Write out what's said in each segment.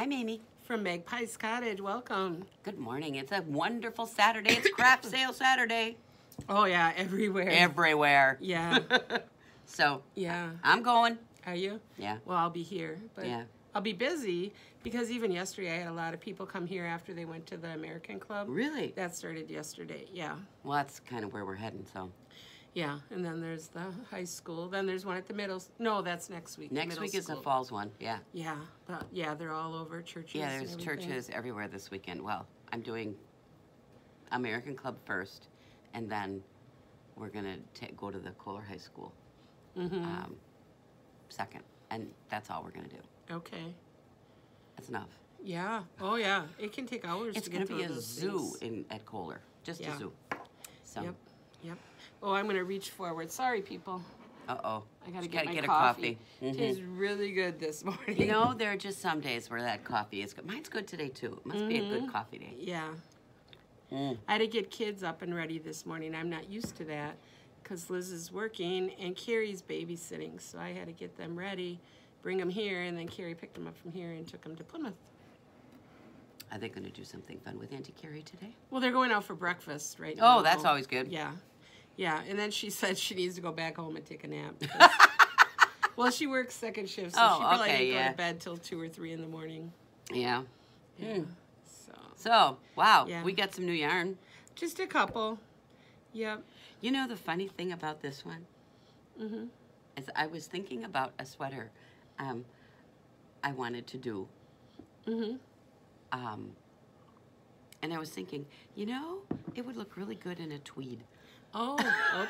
I'm Amy. From Magpies Cottage, welcome. Good morning. It's a wonderful Saturday. It's craft sale Saturday. Oh yeah, everywhere. Everywhere. Yeah. So, Yeah. I'm going. Are you? Yeah. Well, I'll be here, but Yeah. I'll be busy because even yesterday I had a lot of people come here after they went to the American Club. Really? That started yesterday, yeah. Well, that's kind of where we're heading, so. Yeah, and then there's the high school. Then there's one at the middle. No, that's next week. Next week is the Falls one, yeah. Yeah, but yeah, they're all over churches. Yeah, there's churches everywhere this weekend. Well, I'm doing American Club first, and then we're going to go to the Kohler High School second. And that's all we're going to do. Okay. That's enough. Yeah. Oh, yeah. It can take hours It's to going get to be through a those zoo things. at Kohler. Just a zoo. So. Yep. Yep. Oh, I'm going to reach forward. Sorry, people. Uh-oh. I got to Gotta get a coffee. Mm-hmm. Tastes really good this morning. You know, there are just some days where that coffee is good. Mine's good today, too. It must be a good coffee day. Yeah. I had to get kids up and ready this morning. I'm not used to that because Liz is working and Carrie's babysitting. So I had to get them ready, bring them here, and then Carrie picked them up from here and took them to Plymouth. Are they going to do something fun with Auntie Carrie today? Well, they're going out for breakfast right now. Oh, that's always good. Yeah. Yeah, and then she said she needs to go back home and take a nap. Well, she works second shift, so she probably didn't go to bed till 2 or 3 in the morning. Yeah. Yeah. So, wow, Yeah. we got some new yarn. Just a couple. Yep. You know the funny thing about this one? Is I was thinking about a sweater I wanted to do. And I was thinking, you know, it would look really good in a tweed. Oh,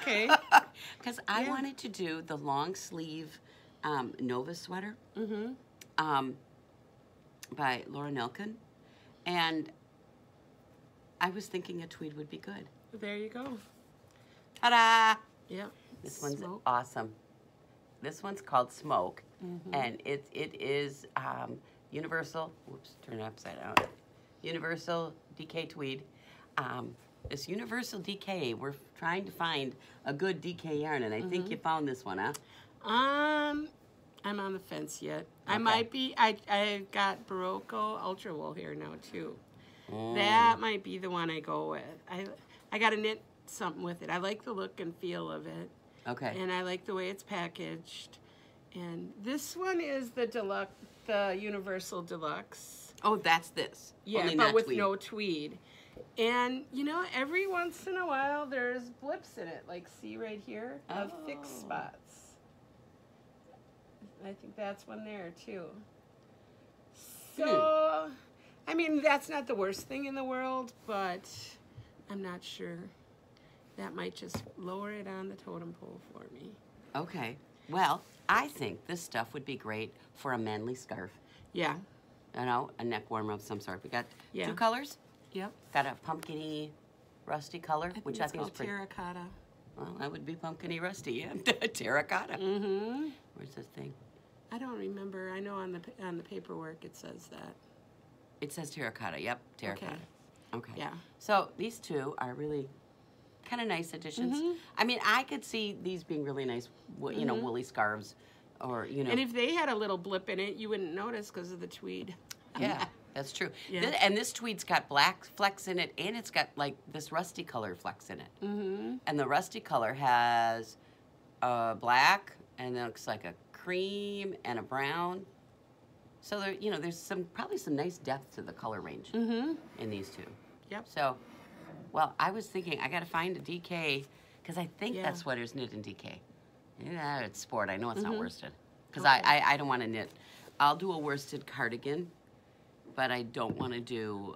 okay. Because I wanted to do the long sleeve Nova sweater by Laura Nelkin. And I was thinking a tweed would be good. There you go. Ta-da! Yep. This one's awesome. This one's called Smoke. And it is universal. Whoops, turn it upside down. Universal DK tweed. This Universal DK, we're trying to find a good DK yarn, and I think you found this one, huh? I'm on the fence yet. Okay. I might be. I've got Barocco Ultra Wool here now too. That might be the one I go with. I got to knit something with it. I like the look and feel of it. Okay. And I like the way it's packaged. And this one is the deluxe, the Universal Deluxe. Oh, that's this. Yeah, only but with tweed. no tweed. And, you know, every once in a while there's blips in it, like see right here, of thick spots. I think that's one there, too. So, I mean, that's not the worst thing in the world, but I'm not sure. That might just lower it on the totem pole for me. Okay. Well, I think this stuff would be great for a manly scarf. Yeah. You know, a neck warmer of some sort. We got 2 colors. Yep. Got a pumpkin-y, rusty color, which I think is pretty. Terracotta. Well, that would be pumpkin-y rusty, yeah. Terracotta. Where's this thing? I don't remember. I know on the paperwork it says that. It says terracotta. Yep, terracotta. Okay. Yeah. So these 2 are really kind of nice additions. I mean, I could see these being really nice, you know, woolly scarves, or you know. And if they had a little blip in it, you wouldn't notice because of the tweed. Yeah, that's true. Yeah. And this tweed's got black flecks in it, and it's got like this rusty color flecks in it. And the rusty color has black, and it looks like a cream and a brown. So there, you know, there's probably some nice depth to the color range in these 2. Yep. So, well, I was thinking I got to find a DK because I think that sweater's knit in DK. Yeah, it's sport. I know it's not worsted because I don't want to knit. I'll do a worsted cardigan, but I don't want to do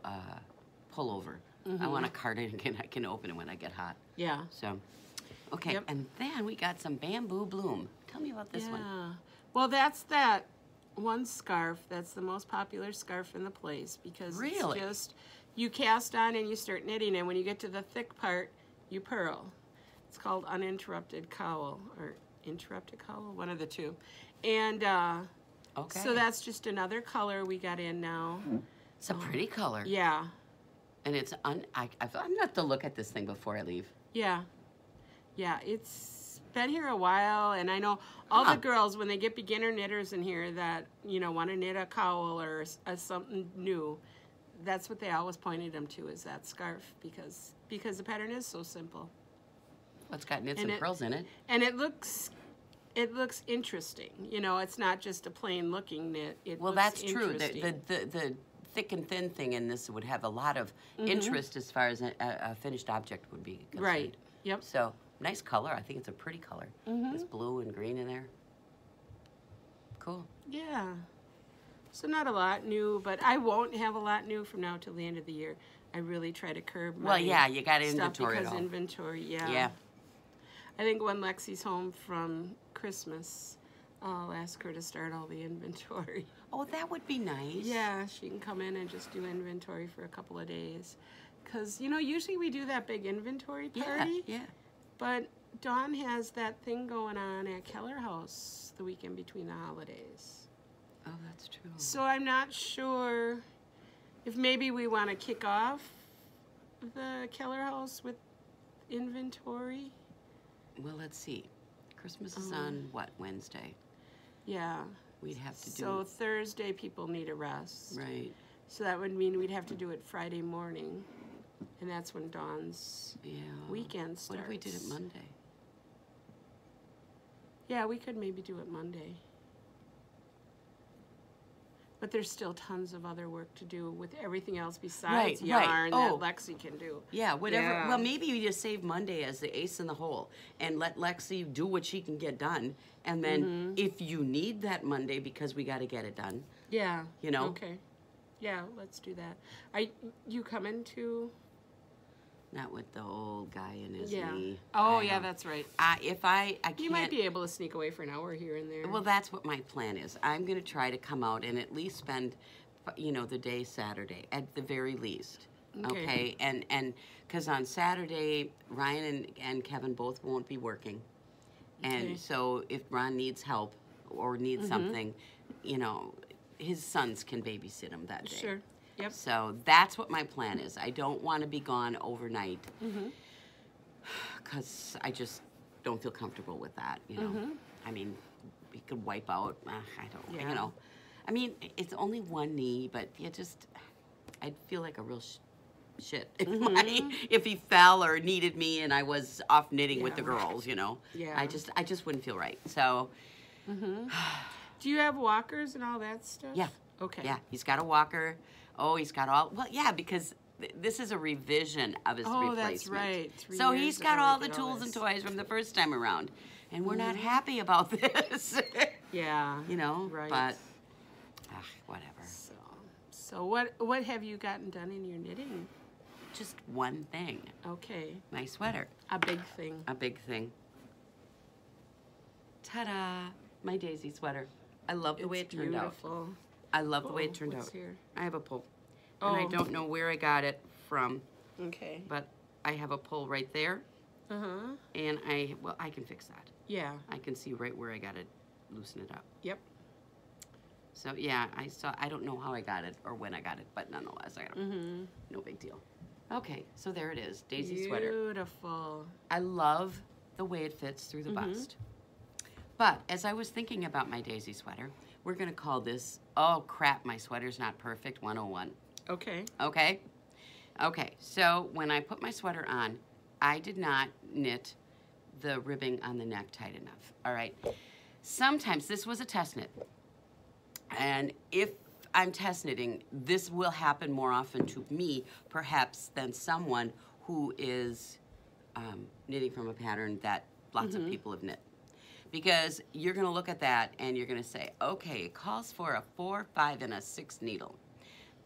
pullover. I want a cardigan I can open it when I get hot. Yeah. So, okay, and then we got some bamboo bloom. Tell me about this one. Well, that's that one scarf. That's the most popular scarf in the place because it's just, you cast on and you start knitting, and when you get to the thick part, you purl. It's called uninterrupted cowl, or interrupted cowl, one of the 2. And so that's just another color we got in now. It's a pretty color. Yeah. And it's, I'm going to have to look at this thing before I leave. Yeah. Yeah, it's been here a while, and I know all the girls, when they get beginner knitters in here that, you know, want to knit a cowl or something new, that's what they always pointed them to, is that scarf, because the pattern is so simple. Well, it's got knits and purls in it. And it looks interesting. You know, it's not just a plain looking knit. Well, that's true. The thick and thin thing in this would have a lot of interest as far as a finished object would be concerned. Right. Yep. So, nice color. I think it's a pretty color. There's blue and green in there. Cool. Yeah. So not a lot new, but I won't have a lot new from now till the end of the year. I really try to curb my you got to inventory because it all. Inventory, Yeah. I think when Lexi's home from Christmas, I'll ask her to start all the inventory. Oh, that would be nice. Yeah, she can come in and just do inventory for a couple of days. Because, you know, usually we do that big inventory party. Yeah. But Dawn has that thing going on at Keller House the weekend between the holidays. Oh, that's true. So I'm not sure if maybe we want to kick off the Keller House with inventory. Well, let's see. Christmas is on what, Wednesday? Yeah. We'd have to do. So Thursday people need a rest. Right. So that would mean we'd have to do it Friday morning. And that's when Dawn's weekend starts. What if we did it Monday? Yeah, we could maybe do it Monday. But there's still tons of other work to do with everything else besides yarn that Lexi can do. Yeah, whatever. Yeah. Well, maybe you just save Monday as the ace in the hole and let Lexi do what she can get done. And then if you need that Monday because we got to get it done. Yeah. You know? Okay. Yeah, let's do that. You coming to... Not with the old guy in his knee. Oh, yeah, that's right. If I can't... You might be able to sneak away for an hour here and there. Well, that's what my plan is. I'm going to try to come out and at least spend, you know, the day Saturday, at the very least. Okay? And because on Saturday, Ryan and Kevin both won't be working. And so if Ron needs help or needs something, you know, his sons can babysit him that day. Sure. Yep. So that's what my plan is. I don't want to be gone overnight because I just don't feel comfortable with that, you know. I mean, we could wipe out, I don't, you know. I mean, it's only one knee, but I'd feel like a real shit if he fell or needed me and I was off knitting with the girls, you know. Yeah. I just wouldn't feel right. So. Do you have walkers and all that stuff? Yeah. Okay. Yeah, he's got a walker. Oh, he's got all... Well, yeah, because this is a revision of his replacement. Oh, that's right. So he's got all the tools and toys from the first time around. And we're not happy about this. Yeah. You know? Right. But, whatever. So what have you gotten done in your knitting? Just one thing. Okay. My sweater. A big thing. A big thing. Ta-da! My daisy sweater. I love the way it turned out. I love the way it turned out. Here? I have a pull. And I don't know where I got it from. Okay. But I have a pull right there. And I can fix that. Yeah. I can see right where I got to loosen it up. Yep. So yeah, I don't know how I got it or when I got it, but nonetheless, I got it. No big deal. Okay, so there it is, daisy sweater. Beautiful. I love the way it fits through the bust. But as I was thinking about my daisy sweater, we're going to call this, oh crap, my sweater's not perfect, 101. Okay. Okay? Okay, so when I put my sweater on, I did not knit the ribbing on the neck tight enough, all right? Sometimes, this was a test knit, and if I'm test knitting, this will happen more often to me, perhaps, than someone who is knitting from a pattern that lots of people have knit. Because you're going to look at that and you're going to say, okay, it calls for a 4, 5, and a 6 needle.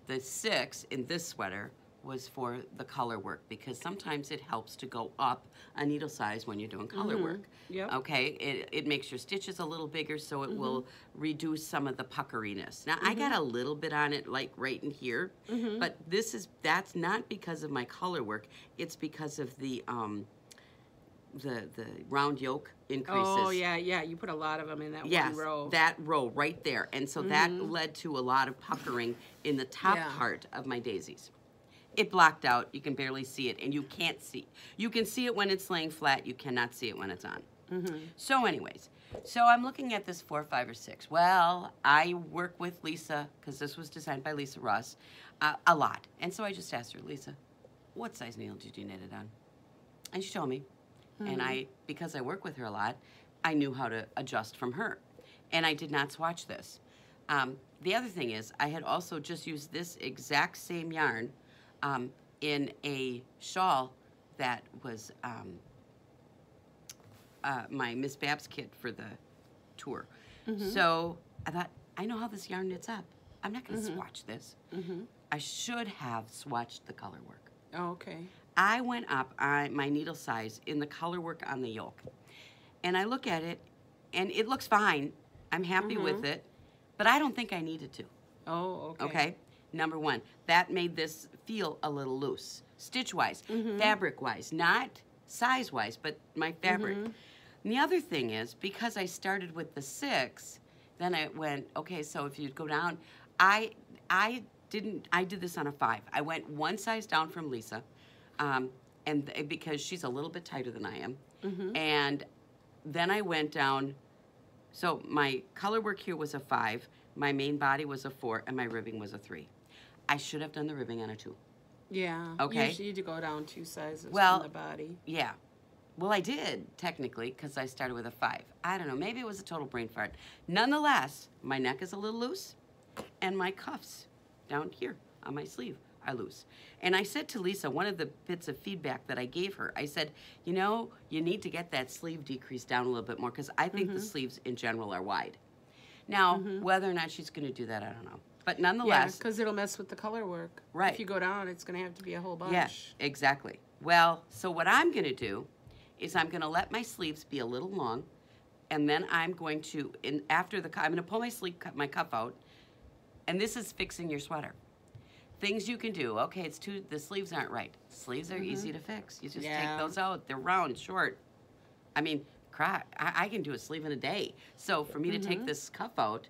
The 6 in this sweater was for the color work because sometimes it helps to go up a needle size when you're doing color work. Yep. Okay, it makes your stitches a little bigger so it will reduce some of the puckeriness. Now I got a little bit on it like right in here, but that's not because of my color work. It's because of the round yoke increases. Oh, yeah, you put a lot of them in that one row. That row right there. And so that led to a lot of puckering in the top part of my daisies. It blocked out. You can barely see it, and you can't see. You can see it when it's laying flat. You cannot see it when it's on. So anyways, so I'm looking at this 4, 5, or 6. Well, I work with Lisa, because this was designed by Lisa Ross, a lot. And so I just asked her, Lisa, what size needle did you knit it on? And she told me. And because I work with her a lot, I knew how to adjust from her. And I did not swatch this. The other thing is, I had also just used this exact same yarn in a shawl that was my Miss Babs kit for the tour. So I thought, I know how this yarn knits up. I'm not going to swatch this. I should have swatched the color work. Oh, okay. I went up on my needle size in the color work on the yoke. And I look at it, and it looks fine. I'm happy with it, but I don't think I needed to. Oh, okay. Okay? Number one, that made this feel a little loose, stitch-wise, fabric-wise, not size-wise, but my fabric. And the other thing is, because I started with the 6, then I went, okay, so if you go down, I did this on a 5. I went one size down from Lisa, and because she's a little bit tighter than I am. And then I went down, so my color work here was a 5, my main body was a 4, and my ribbing was a 3. I should have done the ribbing on a 2. Yeah. Okay. Usually you go down 2 sizes Well, from the body. Yeah. Well, I did, technically, because I started with a 5. I don't know, maybe it was a total brain fart. Nonetheless, my neck is a little loose, and my cuffs down here on my sleeve are loose. And I said to Lisa, one of the bits of feedback that I gave her, I said, you know, you need to get that sleeve decrease down a little bit more, because I think the sleeves in general are wide. Now, whether or not she's going to do that, I don't know. But nonetheless... Yeah, because it'll mess with the color work. Right. If you go down, it's going to have to be a whole bunch. Yeah, exactly. Well, so what I'm going to do is I'm going to let my sleeves be a little long, and then I'm going to, I'm going to pull my cuff out, and this is fixing your sweater. Things you can do. Okay, the sleeves aren't right. Sleeves are easy to fix. You just take those out. They're round, short. I mean, crap, I can do a sleeve in a day. So for me to take this cuff out,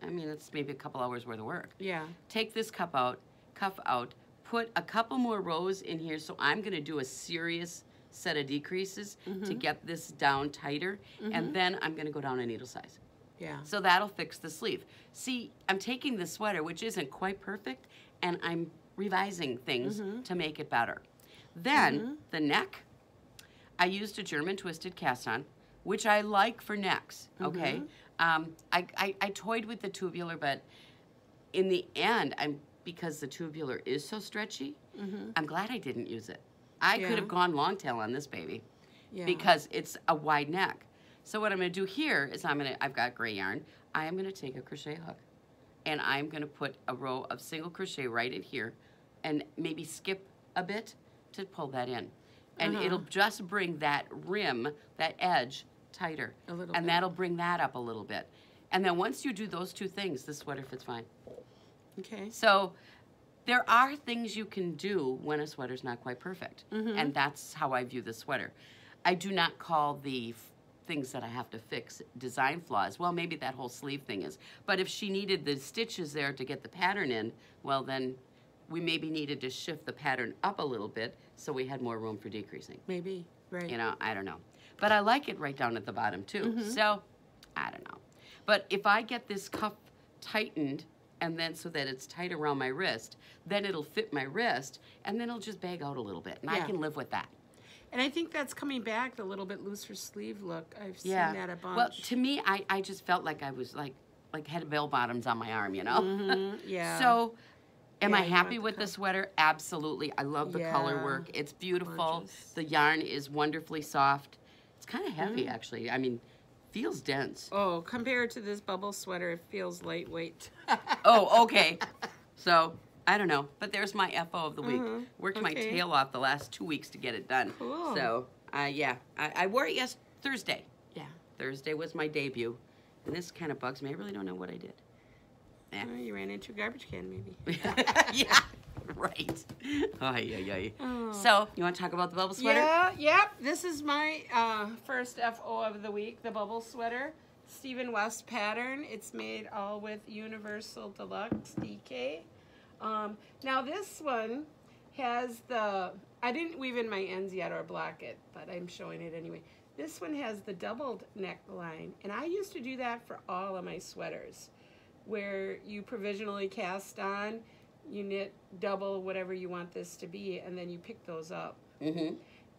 I mean, it's maybe a couple hours worth of work. Yeah. Take this cuff out, put a couple more rows in here, so I'm going to do a serious set of decreases to get this down tighter, and then I'm going to go down a needle size. Yeah. So that'll fix the sleeve. See, I'm taking the sweater, which isn't quite perfect, and I'm revising things to make it better. Then, the neck, I used a German twisted cast-on, which I like for necks, okay? I toyed with the tubular, but in the end, because the tubular is so stretchy, I'm glad I didn't use it. I could have gone long tail on this baby because it's a wide neck. So what I'm going to do here is I've got gray yarn. I am going to take a crochet hook, and I'm going to put a row of single crochet right in here, and maybe skip a bit to pull that in. And it'll just bring that rim, that edge, tighter. A little bit. That'll bring that up a little bit. And then once you do those two things, the sweater fits fine. Okay. So there are things you can do when a sweater's not quite perfect. And that's how I view the sweater. I do not call the things that I have to fix design flaws. Well, maybe that whole sleeve thing is. But if she needed the stitches there to get the pattern in, well, then we maybe needed to shift the pattern up a little bit so we had more room for decreasing. Maybe, right. You know, I don't know. But I like it right down at the bottom, too. So, I don't know. But if I get this cuff tightened, and then so that it's tight around my wrist, then it'll fit my wrist, and then it'll just bag out a little bit, and I can live with that. And I think that's coming back, the little bit looser sleeve look. I've seen that a bunch. Well, to me, I just felt like I was like had bell bottoms on my arm, you know? Yeah. So, am I happy with the sweater? Absolutely. I love the color work. It's beautiful. Gorgeous. The yarn is wonderfully soft. It's kind of heavy, actually. I mean, feels dense. Oh, compared to this bubble sweater, it feels lightweight. Oh, okay. So, I don't know. But there's my FO of the week. Worked my tail off the last 2 weeks to get it done. Cool. So, yeah. I wore it Thursday. Yeah. Thursday was my debut. And this kind of bugs me. I really don't know what I did. Yeah. You ran into a garbage can, maybe. Yeah, right. Oh. So, you want to talk about the bubble sweater? Yeah, yep. This is my first FO of the week, the bubble sweater. Stephen West pattern. It's made all with Universal Deluxe DK. Now this one has the I didn't weave in my ends yet or block it, but I'm showing it anyway. This one has the doubled neckline, and I used to do that for all of my sweaters, where you provisionally cast on, you knit double whatever you want this to be, and then you pick those up. Mm-hmm.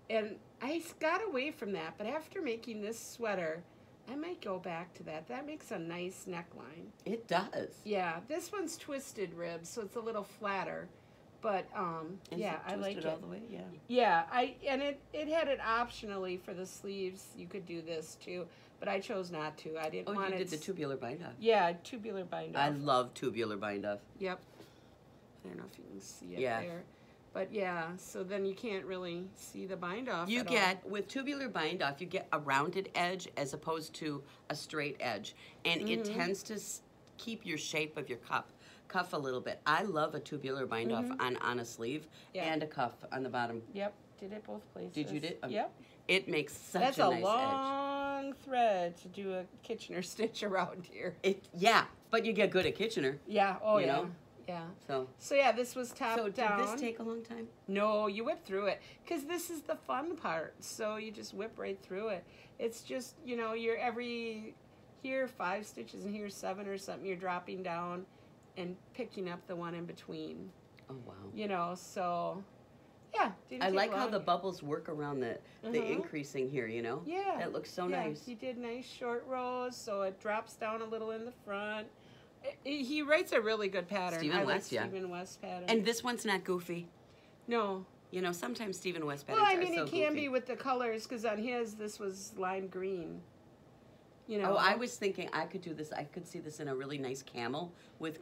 And I got away from that, but after making this sweater, I might go back to that. That makes a nice neckline. It does. Yeah, this one's twisted ribs, so it's a little flatter. But yeah, I like it all the way. Yeah. Yeah, it had it optionally for the sleeves. You could do this too, but I chose not to. I didn't want it. Oh, you did the tubular bind off. Yeah, tubular bind off. I love tubular bind off. Yep. I don't know if you can see it there. But yeah, so then you can't really see the bind off. You get, with tubular bind off, you get a rounded edge as opposed to a straight edge. And it tends to keep your shape of your cuff a little bit. I love a tubular bind off on a sleeve and a cuff on the bottom. Yep, did it both places. Did you? Yep. It makes such That's a nice edge. That's a long thread to do a Kitchener stitch around here. Yeah, but you get good at Kitchener. Yeah, you know? Yeah. So yeah, this was top down. Did this take a long time? No, you whip through it. Because this is the fun part. So you just whip right through it. It's just, you know, you're here 5 stitches and here 7 or something. You're dropping down and picking up the one in between. Oh, wow. You know, so, yeah. I like how the bubbles work around the increasing here, you know? Yeah. That looks so nice. He did nice short rows, so it drops down a little in the front. He writes a really good pattern. Stephen West, like Stephen West pattern. And this one's not goofy. No. You know, sometimes Stephen West patterns are so goofy. Well, I mean, it can be with the colors, because on his, this was lime green. You know. Oh, I was thinking I could do this. I could see this in a really nice camel with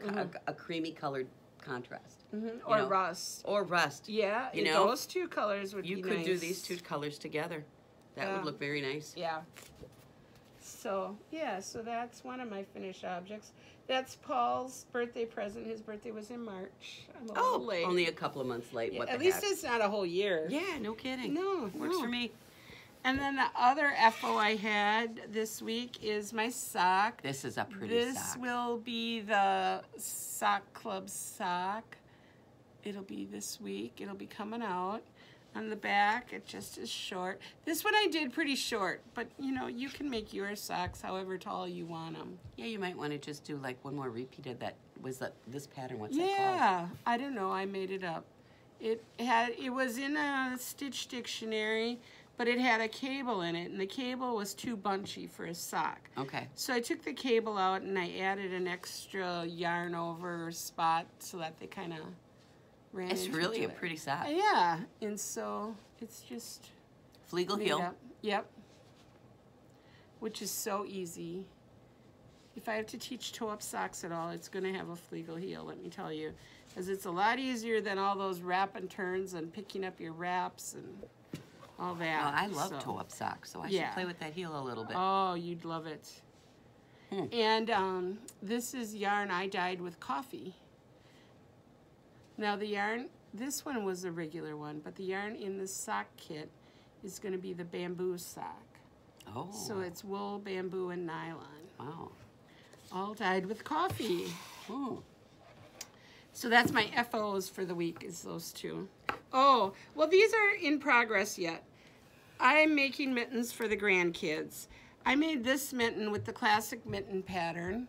a creamy colored contrast. Or rust. Or rust. Yeah, you know, those two colors would be nice. You could do these 2 colors together. That would look very nice. Yeah. So, yeah, so that's one of my finished objects. That's Paul's birthday present. His birthday was in March. I'm a little late. Only a couple of months late. What at least it's not a whole year. Yeah, no kidding. No, works for me. And then the other FO I had this week is my sock. This is a pretty sock. This will be the Sock Club sock. It'll be this week. It'll be coming out. On the back, it just is short. This one I did pretty short, but you know, you can make your socks however tall you want them. Yeah, you might want to just do like one more repeat of that. Was that this pattern? What's that called? Yeah, I don't know. I made it up. It was in a stitch dictionary, but it had a cable in it, and the cable was too bunchy for a sock. Okay. So I took the cable out and I added an extra yarn over spot so that they kind of ran. It's really a pretty sock. Yeah, and so it's just Fleagle heel. Up. Yep. Which is so easy. If I have to teach toe-up socks at all, it's going to have a Fleagle heel, let me tell you. Because it's a lot easier than all those wrap and turns and picking up your wraps and all that. Well, I love toe-up socks, so I should play with that heel a little bit. Oh, you'd love it. And this is yarn I dyed with coffee. Now the yarn, this one was a regular one, but the yarn in the sock kit is going to be the bamboo sock. Oh. So it's wool, bamboo, and nylon. Wow. All dyed with coffee. Oh. So that's my FOs for the week, is those 2. Oh, well, these are in progress yet. I'm making mittens for the grandkids. I made this mitten with the classic mitten pattern.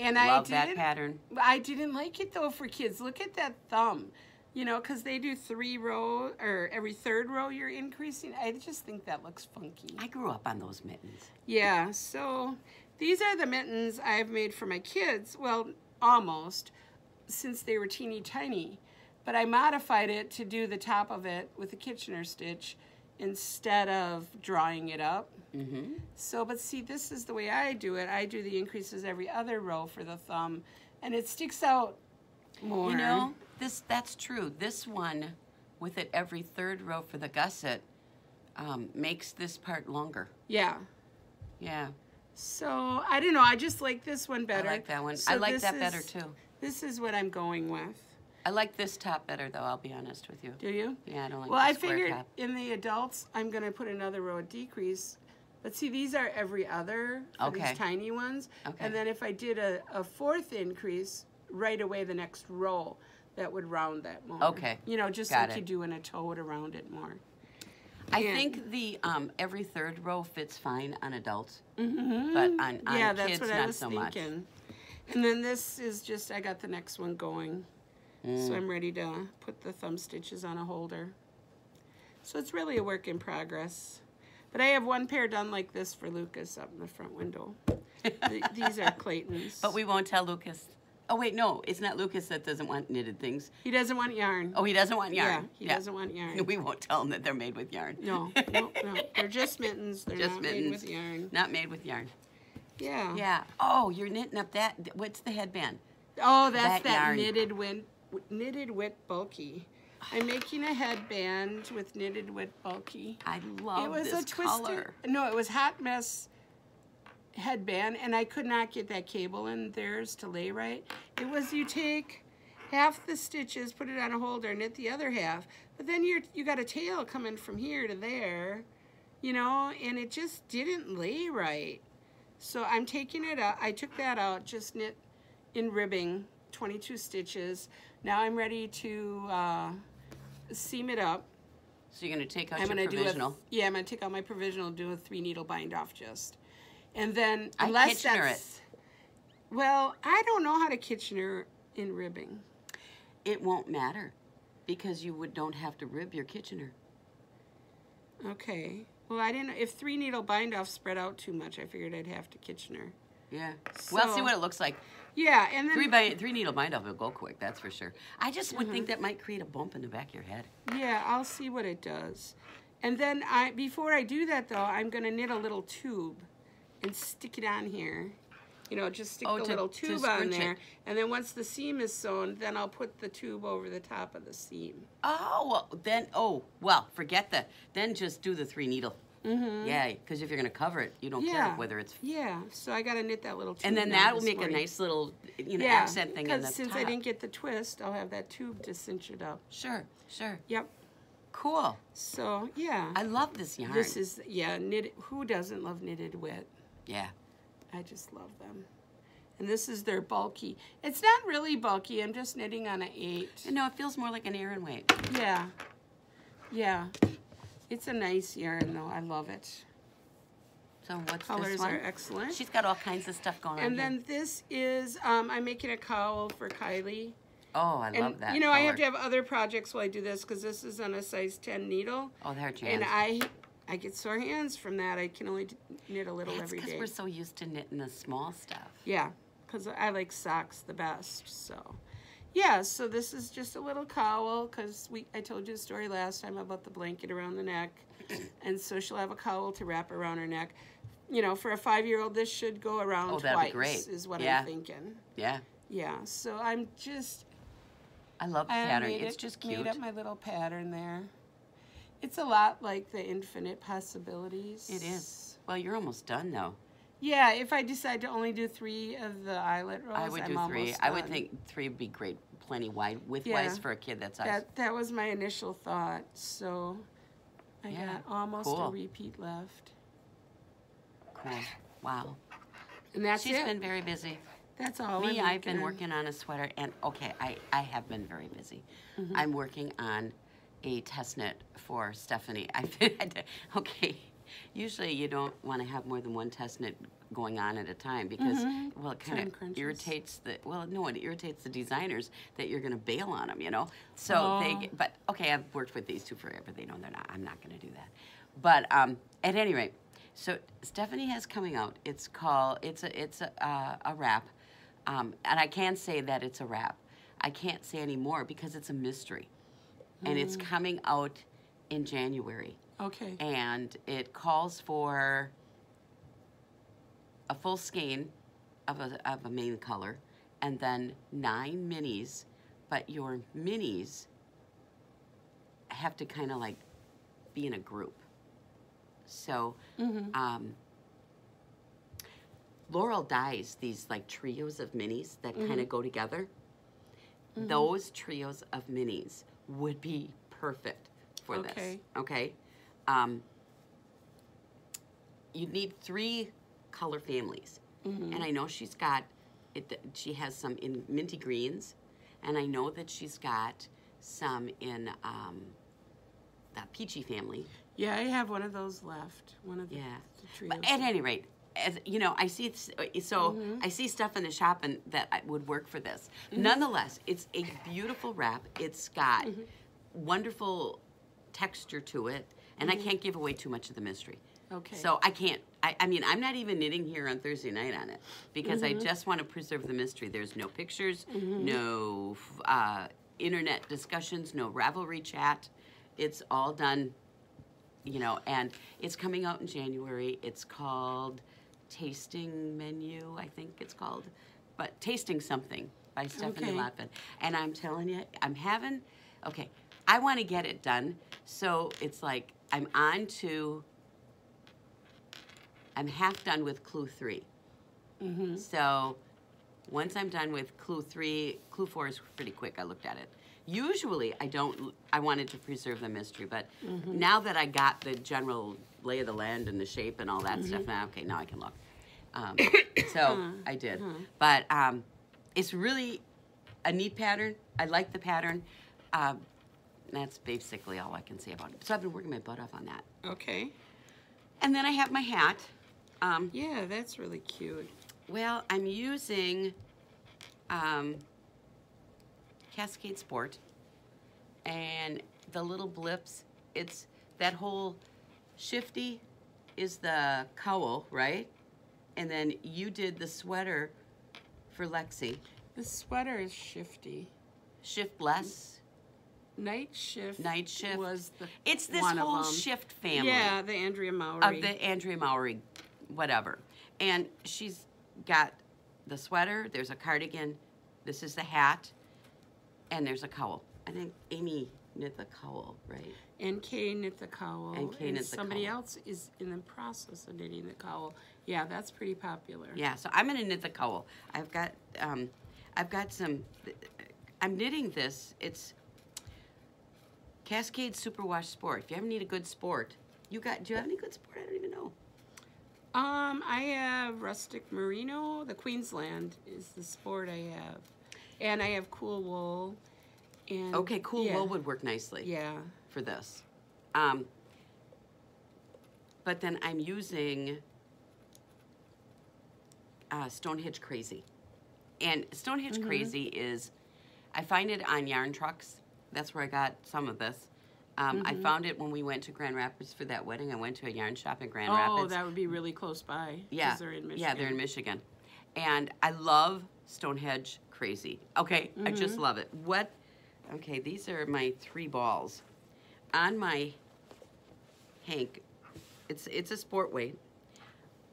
And Love that pattern. I didn't like it, though, for kids. Look at that thumb. You know, because they do 3 rows, or every 3rd row you're increasing. I just think that looks funky. I grew up on those mittens. Yeah, so these are the mittens I've made for my kids. Well, almost, since they were teeny tiny. But I modified it to do the top of it with a Kitchener stitch instead of drawing it up. So, but see, this is the way I do it. I do the increases every other row for the thumb, and it sticks out more. You know, that's true. This one, with it every 3rd row for the gusset, makes this part longer. Yeah. Yeah. So, I don't know. I just like this one better. I like that one. So I like that better, too. This is what I'm going with. I like this top better, though, I'll be honest with you. Do you? Yeah, I don't like well, the I square figured top. In the adults, I'm going to put another row of decrease. But see, these are every other for these tiny ones. Okay. And then if I did a 4th increase, right away the next row. that would round that more. Okay. You know, just like you do in a toe to round it more. I think the every third row fits fine on adults, but on that's kids, what not I was so thinking. much. And then this is just, I got the next one going. So I'm ready to put the thumb stitches on a holder. So it's really a work in progress. But I have one pair done like this for Lucas up in the front window. These are Clayton's. But we won't tell Lucas. Oh, wait, no. It's not Lucas that doesn't want knitted things. He doesn't want yarn. Oh, he doesn't want yarn? Yeah, he doesn't want yarn. We won't tell him that they're made with yarn. No. They're just mittens. They're just not mittens. made with yarn. Not made with yarn. Yeah. Yeah. Oh, you're knitting up that. What's the headband? Oh, that's that yarn. knitted wit bulky. I'm making a headband with knitted wit bulky. I love this a twisted, color. No, it was hot mess headband, and I could not get that cable in theirs to lay right. It was, you take half the stitches, put it on a holder, knit the other half, but then you got a tail coming from here to there, you know, and it just didn't lay right. So I'm taking it out. I took that out, just knit in ribbing, 22 stitches. Now I'm ready to seam it up. So you're going to take out your provisional? I'm going to take out my provisional, do a 3-needle bind off just. And then, I Kitchener it. Well, I don't know how to Kitchener in ribbing. It won't matter because you don't have to rib your Kitchener. Okay. Well, I didn't. If 3-needle bind off spread out too much, I figured I'd have to Kitchener. Yeah. Well, see what it looks like. Yeah, and then 3-needle bind off will go quick. That's for sure. I just would think that might create a bump in the back of your head. Yeah, I'll see what it does. And then before I do that though, I'm going to knit a little tube and stick it on here. You know, just stick the little tube on there. And then once the seam is sewn, then I'll put the tube over the top of the seam. Oh, forget that. Then just do the 3-needle. Yeah, because if you're going to cover it, you don't care whether it's... Yeah, so I got to knit that little tube. And then that will make a nice little, accent thing in the top. Because since I didn't get the twist, I'll have that tube to cinch it up. Sure. Yep. Cool. So, yeah. I love this yarn. This is, knitted. Who doesn't love knitted wit? Yeah. I just love them. And this is their bulky. It's not really bulky. I'm just knitting on an 8. No, it feels more like an Aran weight. Yeah. It's a nice yarn, though. I love it. So what's Colors this one? are excellent. She's got all kinds of stuff going on And then this is, I'm making a cowl for Kylie. Oh, I love that. You know, I have to have other projects while I do this because this is on a size 10 needle. Oh, that hurts your hands. And I get sore hands from that. I can only knit a little every day. That's because we're so used to knitting the small stuff. Yeah, because I like socks the best, so. Yeah, so this is just a little cowl because I told you the story last time about the blanket around the neck. And so she'll have a cowl to wrap around her neck. You know, for a 5-year-old, this should go around twice. That'd be great. Is what I'm thinking. Yeah. Yeah, so I'm just... I love the pattern. It's just cute. Made up my little pattern there. It's a lot like the Infinite Possibilities. It is. Well, you're almost done, though. Yeah, if I decide to only do 3 of the eyelet rows, I would do 3. I would think 3 would be great, plenty wide, width-wise for a kid that size. That was my initial thought, so I got almost a repeat left. Cool. Wow. And that's She's been very busy. That's all. I've been working on a sweater, and I have been very busy. I'm working on a test knit for Stephanie. Usually you don't want to have more than one test knit going on at a time because, well, it kind of irritates it irritates the designers that you're going to bail on them, you know? So I've worked with these two forever. They know I'm not going to do that. But at any rate, so Stephanie has coming out. It's a wrap. And I can say that it's a wrap. I can't say anymore because it's a mystery. And it's coming out in January. Okay. And it calls for a full skein of a main color and then 9 minis, but your minis have to kind of like be in a group. So Laurel dyes these like trios of minis that kind of go together. Those trios of minis would be perfect for this. Okay. You need 3 color families, and I know she's got it. She has some in minty greens, and I know that she's got some in the Peachy family. Yeah, I have one of those left. One of the, the trios. But at any rate, as you know, I see I see stuff in the shop and that would work for this. Nonetheless, it's a beautiful wrap. It's got wonderful texture to it, and I can't give away too much of the mystery. Okay. So I can't. I mean, I'm not even knitting here on Thursday night on it because I just want to preserve the mystery. There's no pictures, no internet discussions, no Ravelry chat. It's all done, you know, and it's coming out in January. It's called Tasting Menu, I think it's called, but Tasting Something by Stephanie Lappin. And I'm telling you, I want to get it done. So it's like I'm half done with Clue 3. So once I'm done with Clue 3, Clue 4 is pretty quick. I looked at it. Usually I wanted to preserve the mystery, but now that I got the general lay of the land and the shape and all that stuff, now I can look. So I did. But it's really a neat pattern. I like the pattern. That's basically all I can say about it. So I've been working my butt off on that. Okay. And then I have my hat. Yeah, that's really cute. Well, I'm using Cascade Sport, and the little blips, it's that whole shifty is the cowl, right? And then you did the sweater for Lexi. The sweater is shifty. Shift less. Night shift. Night shift was the It's this one whole of them. shift family. Yeah, the Andrea Mowry. Of the Andrea Mowry, whatever. And she's got the sweater, there's a cardigan, this is the hat, and there's a cowl. I think Amy knit the cowl, right? And Kay knit the cowl. And Kay knit the somebody cowl. else is in the process of knitting the cowl. Yeah, that's pretty popular. Yeah, so I'm gonna knit the cowl. I've got some, I'm knitting this, it's Cascade Superwash Sport. If you ever need a good sport, do you have any good sport? I don't even know. I have Rustic Merino. The Queensland is the sport I have. And I have Cool Wool. And okay, Cool Wool would work nicely. Yeah. For this. But then I'm using Stonehenge Crazy. And Stonehenge Crazy is, I find it on yarn trucks. That's where I got some of this. I found it when we went to Grand Rapids for that wedding. I went to a yarn shop in Grand Rapids. Oh, that would be really close by. Yeah. They're in Michigan. Yeah, they're in Michigan. And I love Stonehenge Crazy. Okay, I just love it. Okay, these are my 3 balls. On my hank, it's a sport weight.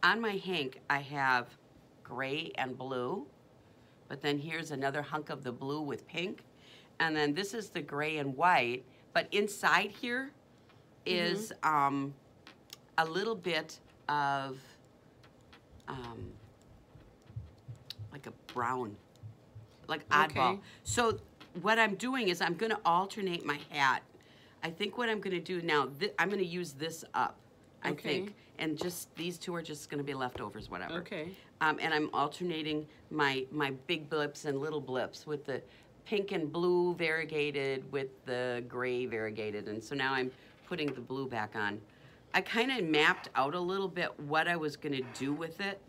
On my hank, I have gray and blue, but then here's another hunk of the blue with pink. And then this is the gray and white, but inside here is a little bit of like a brown, like oddball. Okay. So what I'm doing is I'm gonna alternate my hat. I think what I'm gonna do now, I'm gonna use this up, I think. And just, these 2 are just gonna be leftovers, whatever. Okay. And I'm alternating my big blips and little blips with the pink and blue variegated with the gray variegated. And so now I'm putting the blue back on. I kind of mapped out a little bit what I was gonna do with it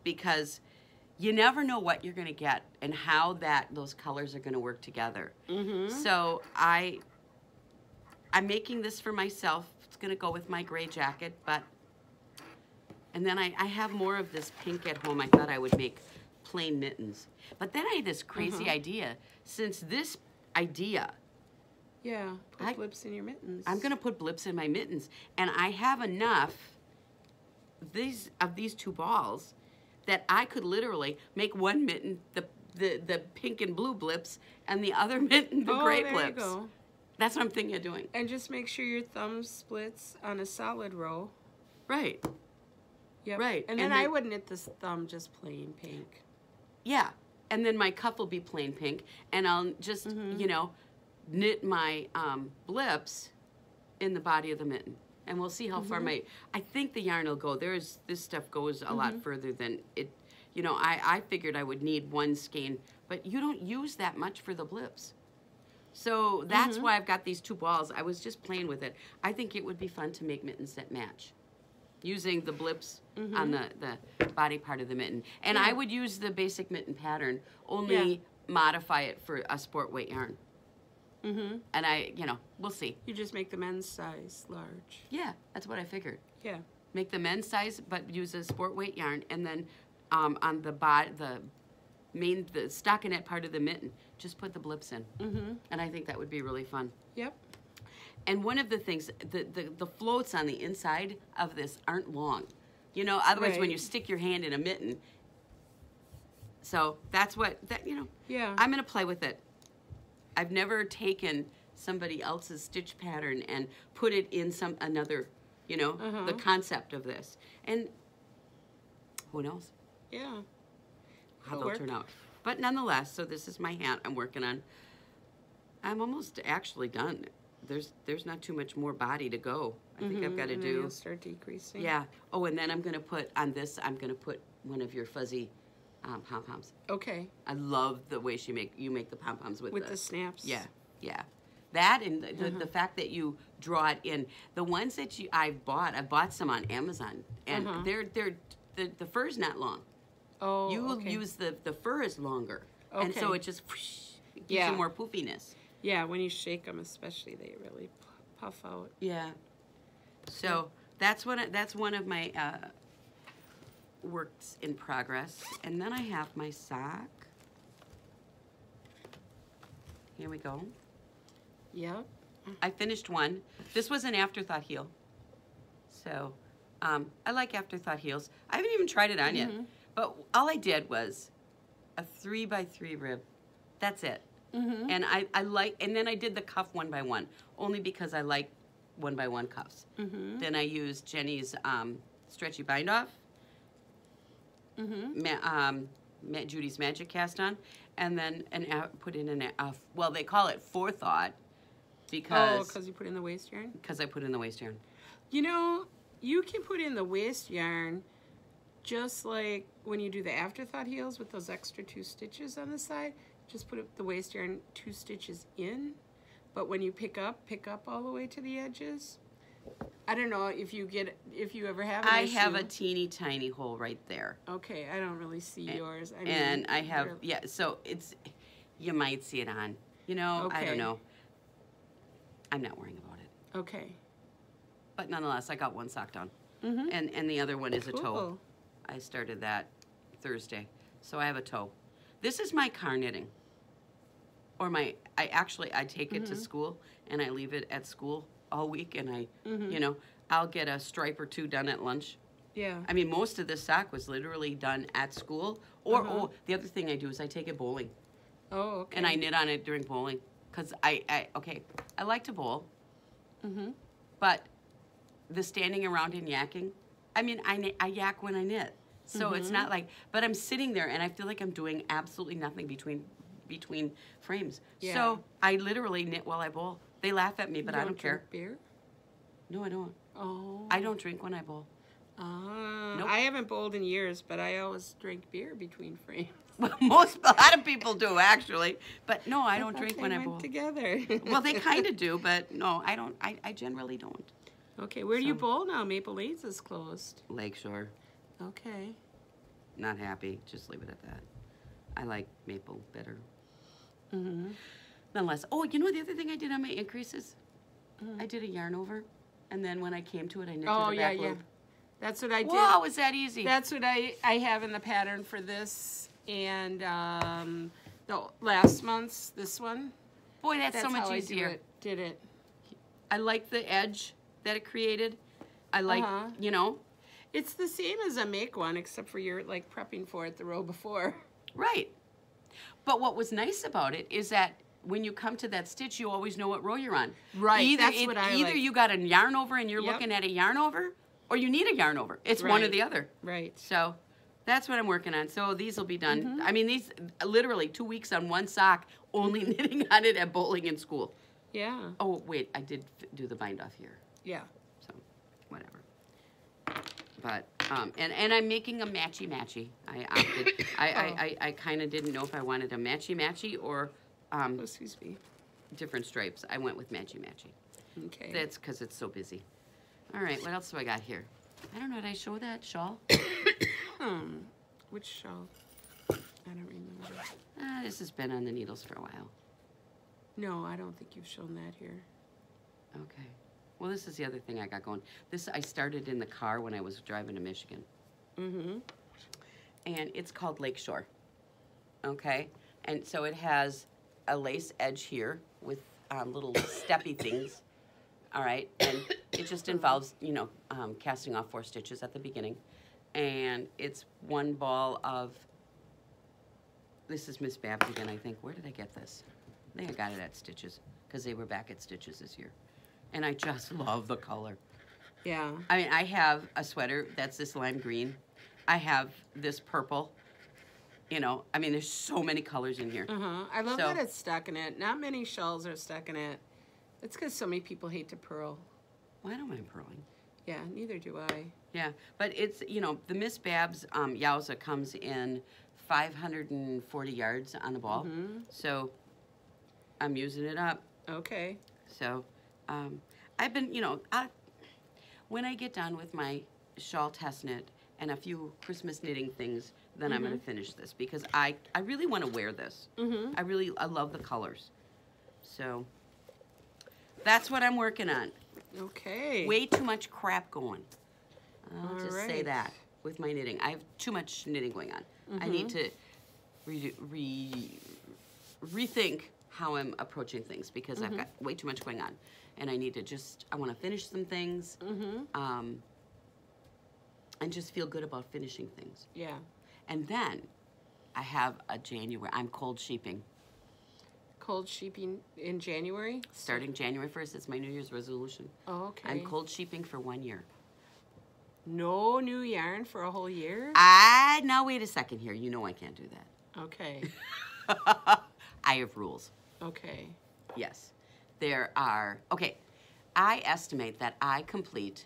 because you never know what you're gonna get and how those colors are gonna work together. So I'm making this for myself. It's gonna go with my gray jacket, and then I have more of this pink at home. I thought I would make plain mittens. But then I had this crazy idea. Since this idea, yeah, put blips in your mittens. I'm gonna put blips in my mittens, and I have enough of these 2 balls that I could literally make one mitten the pink and blue blips, and the other mitten the gray blips. You go. That's what I'm thinking of doing. And just make sure your thumb splits on a solid row. Right. Yep. Right. And then I would knit this thumb just plain pink. Yeah. And then my cuff will be plain pink, and I'll just, you know, knit my blips in the body of the mitten. And we'll see how far I think the yarn will go. This stuff goes a lot further than it you know, I figured I would need one skein, but you don't use that much for the blips. So that's why I've got these two balls. I was just playing with it. I think it would be fun to make mittens that match, using the blips on the body part of the mitten. And I would use the basic mitten pattern, only modify it for a sport weight yarn. And you know, we'll see. You just make the men's size large. Yeah, that's what I figured. Yeah. Make the men's size, but use a sport weight yarn, and then on the stockinette part of the mitten, just put the blips in. And I think that would be really fun. Yep. And one of the things, the floats on the inside of this aren't long. You know, otherwise when you stick your hand in a mitten. So that's you know. Yeah. I'm going to play with it. I've never taken somebody else's stitch pattern and put it in another, you know, the concept of this. And who knows? Yeah. How they'll turn out. But nonetheless, so this is my hat I'm working on. I'm almost actually done. There's not too much more body to go. I think I've got to do. You'll start decreasing. Yeah. Oh, and then I'm going to put on this. I'm going to put one of your fuzzy pom-poms. Okay. I love the way you make the pom-poms with the snaps. Yeah, yeah. That and the fact that you draw it in. The ones that I bought some on Amazon, and the fur's not long. Oh, you will use the fur is longer, and so it just gives you more poofiness. Yeah, when you shake them, especially, they really puff out. Yeah. So that's one of my works in progress, and then I have my sock. Here we go. Yep. I finished one. This was an afterthought heel. So I like afterthought heels. I haven't even tried it on yet. But all I did was a 3x3 rib. That's it. And and then I did the cuff 1x1, only because I like 1x1 cuffs. Then I used Jenny's stretchy bind off, Judy's Magic Cast On, and then put in well, they call it forethought because you put in the waist yarn. Because I put in the waist yarn. You know, you can put in the waist yarn just like when you do the afterthought heels with those extra 2 stitches on the side. Just put the waist yarn 2 stitches in, but when you pick up all the way to the edges. I don't know if you ever have an issue. I have a teeny tiny hole right there. Okay, I don't really see yours. I mean, and I have, so you might see it on. You know, I don't know. I'm not worrying about it. Okay. But nonetheless, I got one sock done. And the other one is a toe. I started that Thursday. So I have a toe. This is my car knitting. Or I take it to school and I leave it at school all week, and I, you know, I'll get a stripe or 2 done at lunch. Yeah. I mean, most of this sock was literally done at school. Or the other thing I do is I take it bowling. Oh, okay. And I knit on it during bowling. Because I like to bowl. But the standing around and yakking, I mean, I yak when I knit. So it's not like, but I'm sitting there and I feel like I'm doing absolutely nothing between frames. Yeah. So I literally knit while I bowl. They laugh at me, but I don't care. Drink beer? No, I don't. Oh. I don't drink when I bowl. Nope. I haven't bowled in years, but I always drink beer between frames. Well, a lot of people do, actually. But no, I don't drink when I bowl. Together. Well, they kind of do, but no, I don't. I generally don't. Okay, where do you bowl now? Maple Lanes is closed. Lakeshore. Okay. Not happy. Just leave it at that. I like Maple better. Nonetheless. Oh, you know the other thing I did on my increases? I did a yarn over, and then when I came to it, I knitted the back loop. That's what I did. Wow, was that easy? That's what I have in the pattern for this and the last month's, this one. Boy, that's so much easier. I did it. I like the edge that it created. I like, you know. It's the same as a make one, except for you're like prepping for it the row before. Right. But what was nice about it is that when you come to that stitch, you always know what row you're on. Right. Either you got a yarn over and you're looking at a yarn over, or you need a yarn over. It's one or the other. Right. So that's what I'm working on. So these will be done. I mean, these literally 2 weeks on one sock, only knitting on it at bowling in school. Yeah. Oh, wait, I did do the bind off here. Yeah. So, whatever. But, and I'm making a matchy-matchy. I opted, I kind of didn't know if I wanted a matchy-matchy or, excuse me, different stripes. I went with matchy-matchy. Okay. That's because it's so busy. All right, what else do I got here? I don't know, did I show that shawl? Which shawl? I don't remember. This has been on the needles for a while. No, I don't think you've shown that here. Okay. Well, this is the other thing I got going. This I started in the car when I was driving to Michigan. Mm-hmm. And it's called Lakeshore. Okay? And so it has a lace edge here with little steppy things. All right? And it just involves, you know, casting off 4 stitches at the beginning. And it's one ball of, this is Miss Babs again, I think. Where did I get this? I think I got it at Stitches because they were back at Stitches this year. And I just love the color. Yeah. I mean, I have a sweater that's this lime green. I have this purple. You know, I mean, there's so many colors in here. I love that it's stuck in it. Not many shawls are stuck in it. It's because so many people hate to purl. Well, I don't mind purling. Yeah, neither do I. Yeah, but it's, you know, the Miss Babs Yowza comes in 540 yards on the ball. So I'm using it up. Okay. So I've been, you know, when I get done with my shawl test knit and a few Christmas knitting things, then I'm going to finish this because I really want to wear this. I love the colors. So that's what I'm working on. Okay. Way too much crap going. I'll just say that with my knitting. I have too much knitting going on. I need to rethink how I'm approaching things because I've got way too much going on. And I need to I want to finish some things and just feel good about finishing things. Yeah. And then I have I'm cold sheeping. Cold sheeping in January? Starting January 1st, it's my New Year's resolution. Oh, okay. I'm cold sheeping for 1 year. No new yarn for a whole year? Now wait a second here. You know I can't do that. Okay. I have rules. Okay. Yes. There are, okay, I estimate that I complete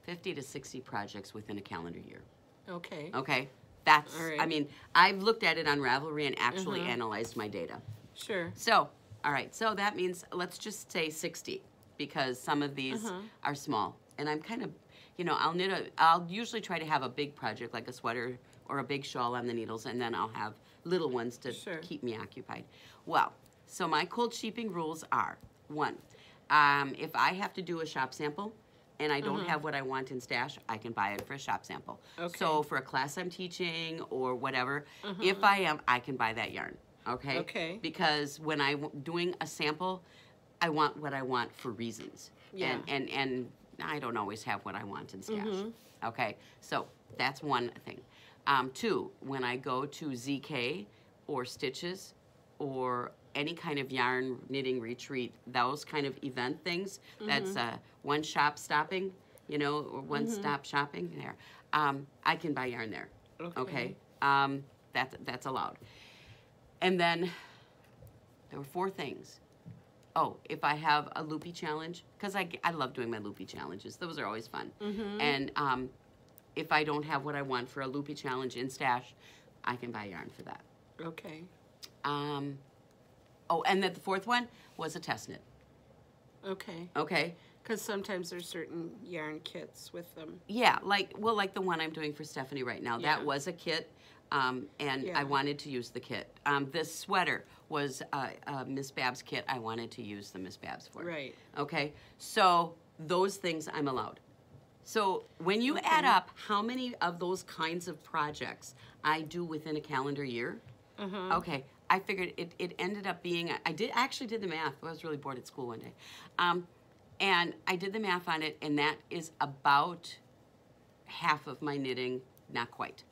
50 to 60 projects within a calendar year. Okay. Okay? That's, all right. I mean, I've looked at it on Ravelry and actually analyzed my data. Sure. So, all right, so that means, let's just say 60, because some of these are small. And I'm kind of, you know, I'll usually try to have a big project, like a sweater or a big shawl on the needles, and then I'll have little ones to keep me occupied. Well, so my cold sheeping rules are, 1, if I have to do a shop sample, and I don't have what I want in stash, I can buy it for a shop sample. Okay. So for a class I'm teaching or whatever, if I can buy that yarn, okay? Okay. Because when I'm doing a sample, I want what I want for reasons. Yeah. And I don't always have what I want in stash. Okay, so that's one thing. 2, when I go to ZK or Stitches or any kind of yarn knitting retreat, those kind of event things, that's one shop stopping, you know, or one stop shopping there. I can buy yarn there. Okay. That's allowed. And then there were 4 things. Oh, if I have a loopy challenge, because I love doing my loopy challenges. Those are always fun. And if I don't have what I want for a loopy challenge in stash, I can buy yarn for that. Okay. Oh, and then the 4th one was a test knit. Okay. Okay. Because sometimes there's certain yarn kits with them. Yeah, like the one I'm doing for Stephanie right now. Yeah. That was a kit, and I wanted to use the kit. This sweater was a Miss Babs kit. I wanted to use the Miss Babs for. Right. Okay. So those things I'm allowed. So when you add up how many of those kinds of projects I do within a calendar year, okay, I figured it ended up being, I actually did the math. I was really bored at school one day. And I did the math on it, and that is about half of my knitting, not quite.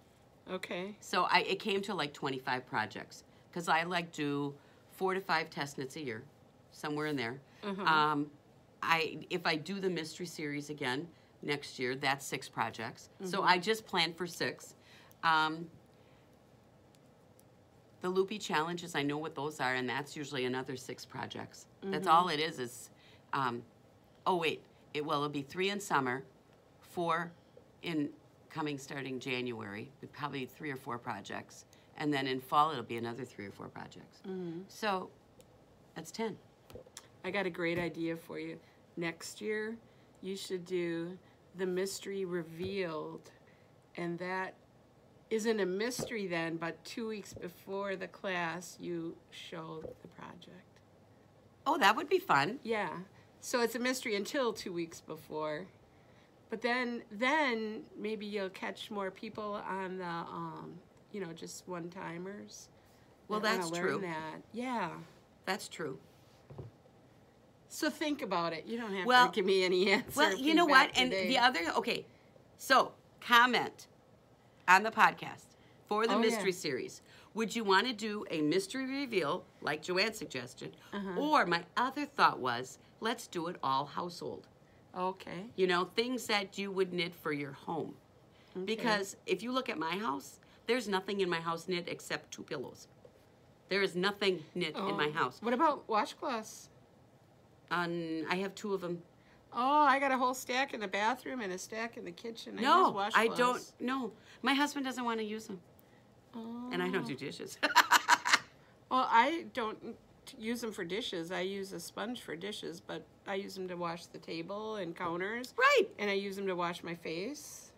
Okay. So it came to like 25 projects, because I like do 4 to 5 test knits a year, somewhere in there. If I do the mystery series again next year, that's 6 projects. So I just planned for 6. The loopy challenges, I know what those are, and that's usually another 6 projects. That's all it is oh wait, it'll be 3 in summer, coming starting January, probably 3 or 4 projects. And then in fall, it'll be another 3 or 4 projects. So that's 10. I got a great idea for you. Next year, you should do the mystery revealed. And that isn't a mystery then, but 2 weeks before the class, you show the project. Oh, that would be fun. Yeah. So it's a mystery until 2 weeks before. But then maybe you'll catch more people on the, just one-timers. Well, that's true. That. Yeah. That's true. So think about it. You don't have to give me any answer. Well, you know what? And the other, okay, so comment on the podcast for the mystery series. Would you want to do a mystery reveal, like Joanne suggested? Or my other thought was, let's do it all household. Okay. Things that you would knit for your home. Okay. Because if you look at my house, there's nothing in my house knit except 2 pillows. There is nothing knit in my house. What about washcloths? I have 2 of them. Oh, I got a whole stack in the bathroom and a stack in the kitchen. No, I don't. No, my husband doesn't want to use them. Oh. And I don't do dishes. Well, I don't use them for dishes. I use a sponge for dishes, but I use them to wash the table and counters. Right. And I use them to wash my face.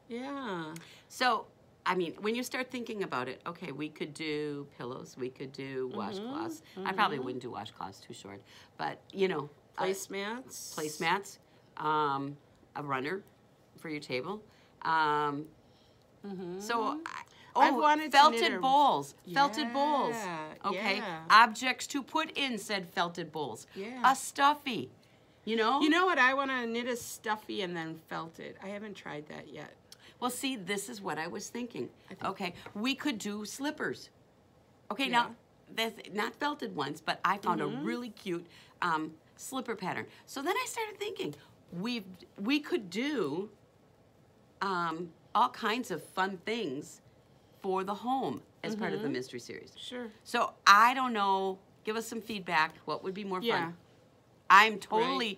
Yeah. So, I mean, when you start thinking about it, okay, we could do pillows, we could do washcloths. I probably wouldn't do washcloths, too short, but placemats. Placemats, a runner for your table. So, I've wanted felted bowls. Felted bowls. Okay. Yeah. Objects to put in said felted bowls. Yeah. A stuffy. You know what? I want to knit a stuffy and then felt it. I haven't tried that yet. Well, see, this is what I was thinking. Okay, we could do slippers. Okay, now, that's not felted ones, but I found a really cute slipper pattern. So then I started thinking, we could do all kinds of fun things for the home as part of the mystery series. Sure. So I don't know. Give us some feedback. What would be more fun? I'm totally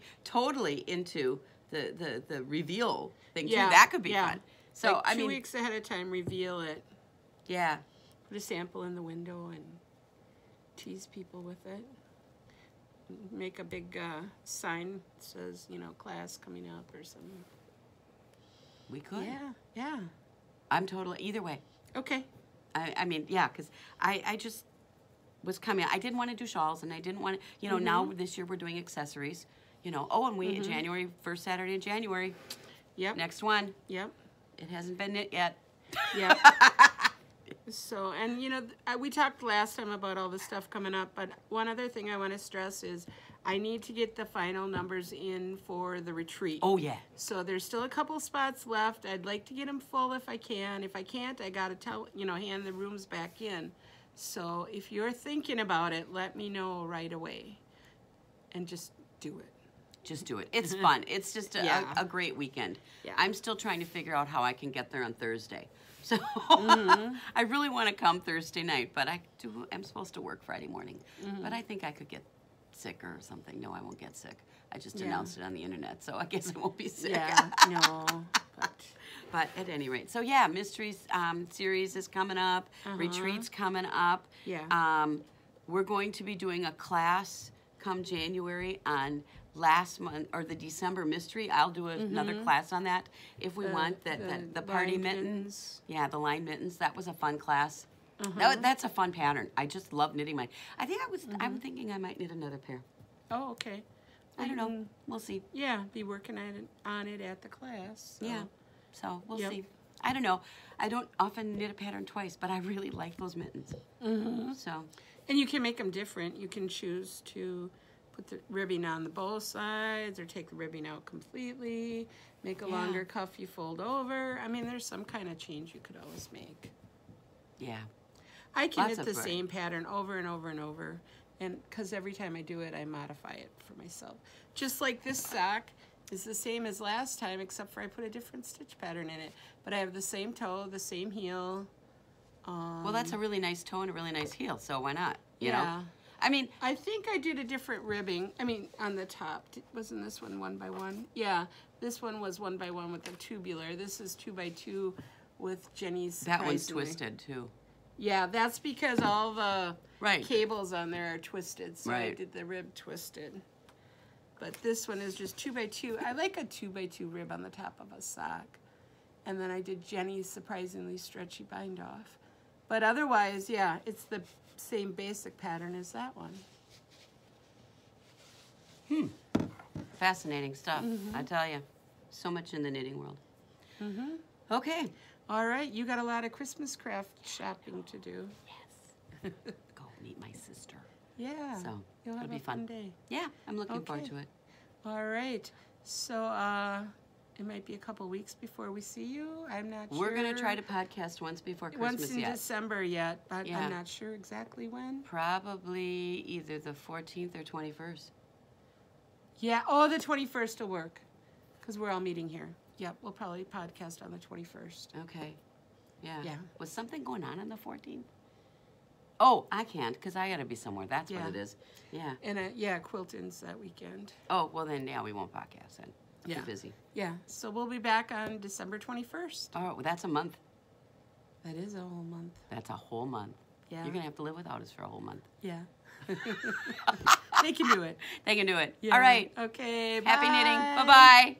into the reveal thing too. That could be fun. So like 2 weeks ahead of time, reveal it. Yeah. Put a sample in the window and tease people with it. Make a big sign that says, class coming up or something. We could. Yeah. I'm totally, either way. Okay. I mean, yeah, because I just was coming. I didn't want to do shawls, and I didn't want to, now this year we're doing accessories. And we, January, first Saturday in January. Yep. Next one. Yep. It hasn't been knit yet. Yep. So, and we talked last time about all the stuff coming up, but one other thing I want to stress is I need to get the final numbers in for the retreat. Oh, yeah. So there's still a couple spots left. I'd like to get them full if I can. If I can't, I got to hand the rooms back in. So if you're thinking about it, let me know right away. And just do it. Just do it. It's fun. It's just a great weekend. Yeah. I'm still trying to figure out how I can get there on Thursday. So I really want to come Thursday night, but I'm supposed to work Friday morning. But I think I could get sick or something. No, I won't get sick. I just announced it on the internet, so I guess I won't be sick. Yeah, no. But at any rate, so mysteries series is coming up. Retreat's coming up. Yeah. We're going to be doing a class come January on last month or the December mystery. I'll do another class on that if we want. The party mittens. Yeah, the line mittens. That was a fun class. That's a fun pattern. I just love knitting mine. I think I'm thinking I might knit another pair. Oh, okay. I don't know. We'll see. Yeah, be working on it at the class. So. Yeah. So we'll see. I don't know. I don't often knit a pattern twice, but I really like those mittens. So. And you can make them different. You can choose to put the ribbing on both sides or take the ribbing out completely, make a longer cuff you fold over. I mean, there's some kind of change you could always make. Yeah. I can knit the same pattern over and over and over, and because every time I do it, I modify it for myself. Just like this sock is the same as last time, except for I put a different stitch pattern in it. But I have the same toe, the same heel. Well, that's a really nice toe and a really nice heel, so why not? You know? I mean, I think I did a different ribbing. I mean, on the top. Wasn't this one 1 by 1? Yeah. This one was 1x1 with a tubular. This is 2x2 with Jenny's. That one's twisted too. Yeah, that's because all the cables on there are twisted, so I did the rib twisted. But this one is just 2x2. I like a 2x2 rib on the top of a sock. And then I did Jenny's surprisingly stretchy bind off. But otherwise, yeah, it's the same basic pattern as that one. Fascinating stuff, I tell you. So much in the knitting world. Okay. All right, you got a lot of Christmas craft shopping to do. Yes. Go meet my sister. Yeah. So you'll have it'll a be fun day. Yeah, I'm looking forward to it. All right. So it might be a couple weeks before we see you. I'm not sure. We're going to try to podcast once before Christmas Once in December yet, but I'm not sure exactly when. Probably either the 14th or 21st. Yeah. Oh, the 21st will work because we're all meeting here. Yep, we'll probably podcast on the 21st. Okay. Yeah. Yeah. Was something going on the 14th? Oh, I can't because I got to be somewhere. That's what it is. Yeah. And Quilton's that weekend. Oh, well then, yeah, we won't podcast then. Yeah. Too busy. Yeah. So we'll be back on December 21st. Oh, well, that's a month. That is a whole month. That's a whole month. Yeah. You're going to have to live without us for a whole month. Yeah. They can do it. They can do it. Yeah. All right. Okay. Bye. Happy knitting. Bye-bye.